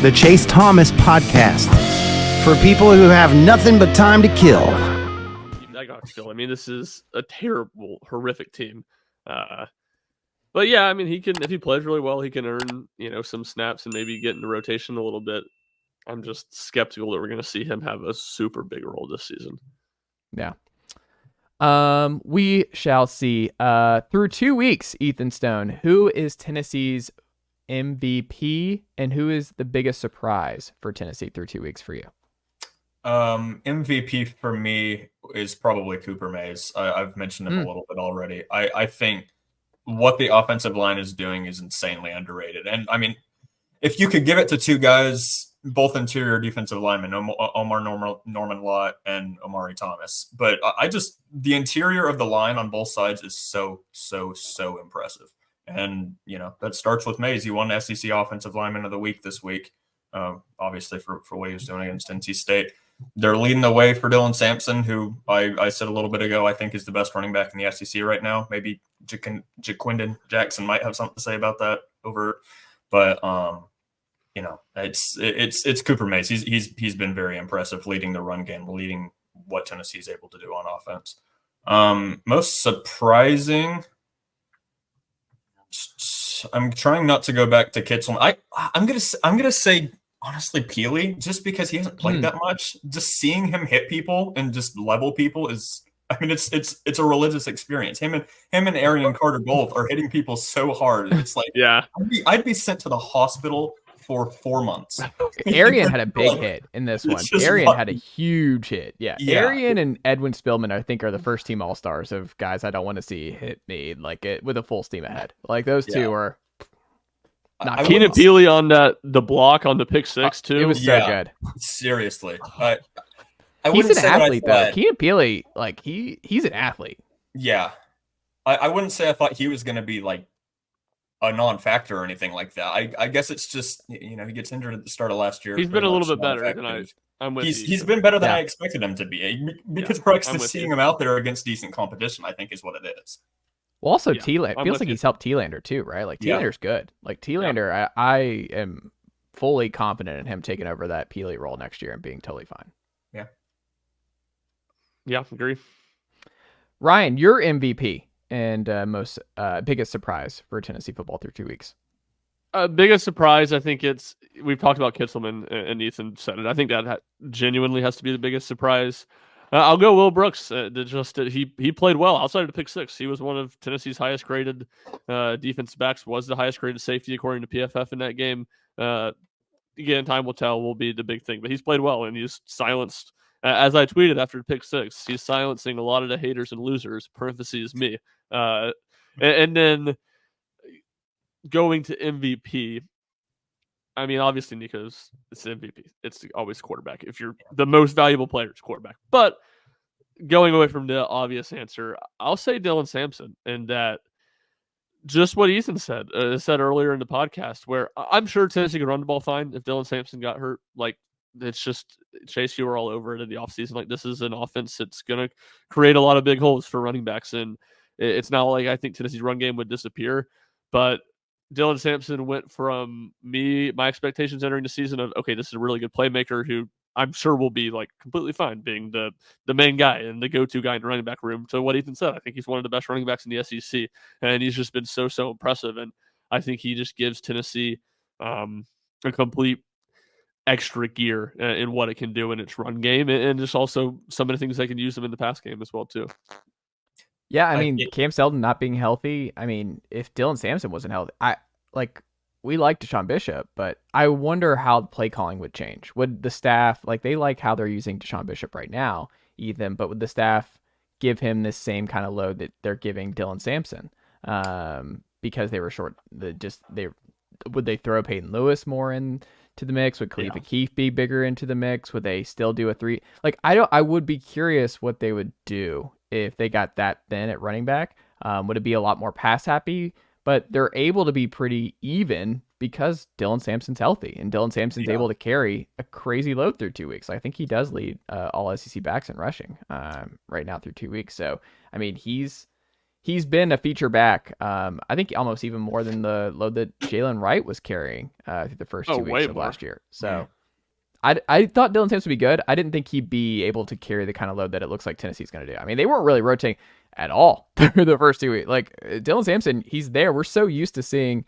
the Chase Thomas Podcast, for people who have nothing but time to kill. I got Phil. I mean, this is a terrible, horrific team. But yeah, I mean, he can, if he plays really well, he can earn, some snaps and maybe get into rotation a little bit. I'm just skeptical that we're going to see him have a super big role this season. Yeah. We shall see. Through 2 weeks, Ethan Stone, who is Tennessee's MVP and who is the biggest surprise for Tennessee through 2 weeks for you? MVP for me is probably Cooper Mays. I've mentioned him a little bit already. I think what the offensive line is doing is insanely underrated. And I mean, if you could give it to two guys, both interior defensive linemen, Omar Norman Lott and Omari Thomas. But the interior of the line on both sides is so impressive. And, that starts with Mays. He won SEC Offensive Lineman of the Week this week, obviously for what he was doing against NC State. They're leading the way for Dylan Sampson, who I said a little bit ago I think is the best running back in the SEC right now. Maybe Jaquindon Jackson might have something to say about that but it's Cooper Mays. He's been very impressive, leading the run game, leading what Tennessee's able to do on offense. Most surprising, I'm trying not to go back to Kitselman. I'm gonna say honestly Pili, just because he hasn't played that much. Just seeing him hit people and just level people is, I mean, it's a religious experience. Him and Arian Carter both are hitting people so hard. It's like, yeah, I'd be sent to the hospital for 4 months. Arian had a big hit in this one. Arian had a huge hit. Yeah. Arian and Edwin Spillman, I think, are the first team all-stars of guys I don't want to see hit me with a full steam ahead. Like those two are not. Keenan Pili on the block on the pick six too. It was so good. Seriously. He's an athlete though. Keenan Pili, like he's an athlete. Yeah. I wouldn't say I thought he was going to be like a non-factor or anything like that. I guess it's just, he gets injured at the start of last year. He's been a little bit better than I'm with you. He's been better than I expected him to be, because we're actually seeing him out there against decent competition, I think is what it is. Well, also T-Lander feels like he's helped T-Lander too, right? Like T-Lander's good. Like T-Lander, I am fully confident in him taking over that Pili role next year and being totally fine. Yeah, agree. Ryan, your MVP and most biggest surprise for Tennessee football through 2 weeks. Biggest surprise, I think we've talked about Kitselman and Ethan said it. I think that genuinely has to be the biggest surprise. I'll go Will Brooks. He played well outside of the pick six. He was one of Tennessee's highest graded defensive backs, was the highest graded safety according to PFF in that game. Again, time will tell, will be the big thing, but he's played well and he's silenced. As I tweeted after pick six, he's silencing a lot of the haters and losers, parentheses me. And then going to MVP, I mean, obviously Nico's it's MVP. It's always quarterback. If you're the most valuable player, it's quarterback. But going away from the obvious answer, I'll say Dylan Sampson, and that just what Ethan said earlier in the podcast, where I'm sure Tennessee could run the ball fine if Dylan Sampson got hurt. Like, it's just, Chase, you were all over it in the offseason. Like, this is an offense that's going to create a lot of big holes for running backs. And it's not like I think Tennessee's run game would disappear. But Dylan Sampson went from my expectations entering the season of, okay, this is a really good playmaker who I'm sure will be like completely fine being the main guy and the go-to guy in the running back room, to what Ethan said. I think he's one of the best running backs in the SEC. And he's just been so impressive. And I think he just gives Tennessee a complete extra gear in what it can do in its run game, and just also some of the things they can use them in the pass game as well too. Yeah, I mean, Cam Seldon not being healthy. I mean, if Dylan Sampson wasn't healthy, we like DeSean Bishop, but I wonder how the play calling would change. Would the staff, they like how they're using DeSean Bishop right now, Ethan, but would the staff give him this same kind of load that they're giving Dylan Sampson? Because they were short. Would they throw Peyton Lewis more into the mix? Would Khalifa Keefe be bigger into the mix? Would they still do a 3? I would be curious what they would do if they got that thin at running back. Would it be a lot more pass happy? But they're able to be pretty even because Dylan Sampson's healthy, and Dylan Sampson's able to carry a crazy load through 2 weeks. I think he does lead all SEC backs in rushing right now through 2 weeks. So, I mean, he's he's been a feature back. I think almost even more than the load that Jalen Wright was carrying through the first 2 weeks of last year. So I thought Dylan Sampson would be good. I didn't think he'd be able to carry the kind of load that it looks like Tennessee's going to do. I mean, they weren't really rotating at all through the first 2 weeks. Like Dylan Sampson, he's there. We're so used to seeing,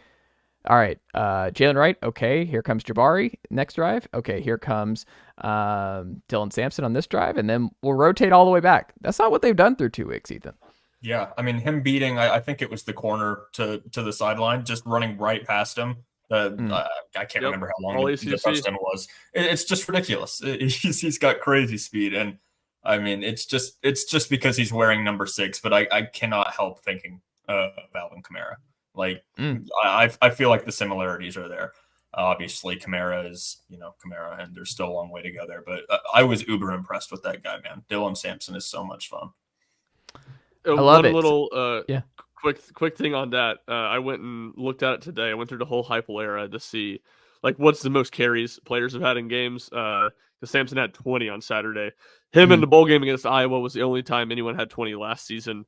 all right, Jalen Wright. Okay, here comes Jabari next drive. Okay, here comes Dylan Sampson on this drive, and then we'll rotate all the way back. That's not what they've done through 2 weeks, Ethan. Yeah, I mean, him beating, I think it was the corner to the sideline, just running right past him. I can't remember how long the touchdown was. It's just ridiculous. He's got crazy speed, and I mean, it's just because he's wearing number 6. But I cannot help thinking of Alvin Kamara. Like I feel like the similarities are there. Obviously, Kamara is Kamara, and there's still a long way to go there. But I was uber impressed with that guy, man. Dylan Sampson is so much fun. I love it. Little quick thing on that. I went and looked at it today. I went through the whole Heupel era to see like what's the most carries players have had in games. Because Sampson had 20 on Saturday. Him in the bowl game against Iowa was the only time anyone had 20 last season.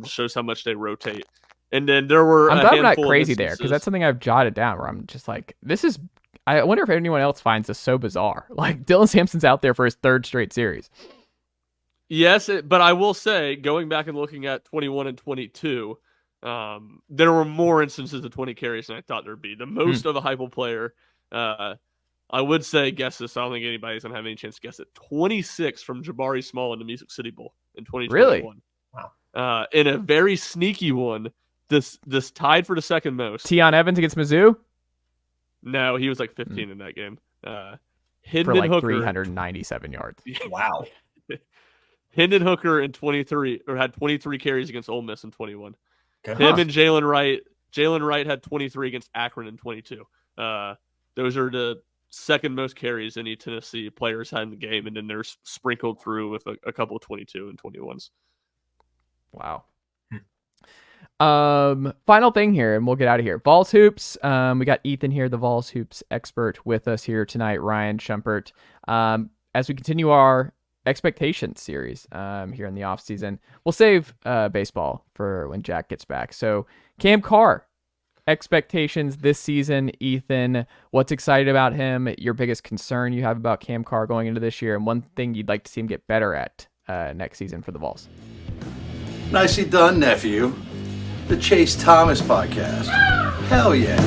Shows how much they rotate. And then there were. I'm glad I'm not crazy there because that's something I've jotted down where I'm just like, this is. I wonder if anyone else finds this so bizarre. Like Dylan Sampson's out there for his 3rd straight series. Yes, but I will say, going back and looking at 21 and 22, there were more instances of 20 carries than I thought there'd be. The most of a Heupel player, I would say, guess this. I don't think anybody's going to have any chance to guess it. 26 from Jabari Small in the Music City Bowl in 2021. Really? Wow. In a very sneaky one, this tied for the second most. Tion Evans against Mizzou? No, he was like 15 in that game. For like Hooker, 397 yards. Wow. Hendon Hooker in 23 or had 23 carries against Ole Miss in 21. Good. Him and Jalen Wright. Jalen Wright had 23 against Akron in 22. Those are the second most carries any Tennessee players had in the game, and then they're sprinkled through with a couple of 22 and 21s. Wow. Final thing here, and we'll get out of here. Vols Hoops. We got Ethan here, the Vols Hoops expert, with us here tonight. Ryan Schumpert. As we continue our expectations series here in the off season, we'll save baseball for when Jack gets back. So Cam Carr, expectations this season. Ethan, what's excited about him? Your biggest concern you have about Cam Carr going into this year, and one thing you'd like to see him get better at next season for the Vols. Nicely done, nephew. The Chase Thomas podcast. Hell yeah.